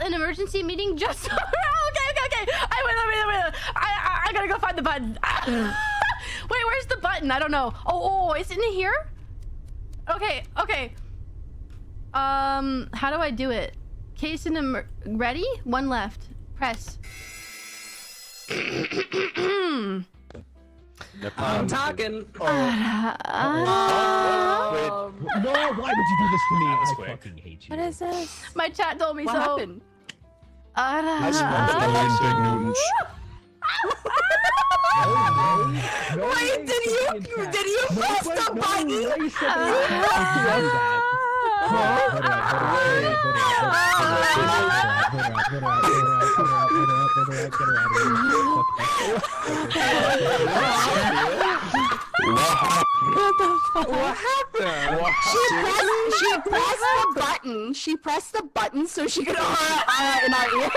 an emergency meeting just. Okay. Wait. I gotta go find the button. Wait, where's the button? I don't know. Oh, is it in here? Okay. How do I do it? Case in ready? One left. Press. I'm talking. No, why would you do this to me? I fucking hate you. What is this? My chat told me What so. happened? Wait, did you press the button? What happened? She pressed the button so she could in our ear.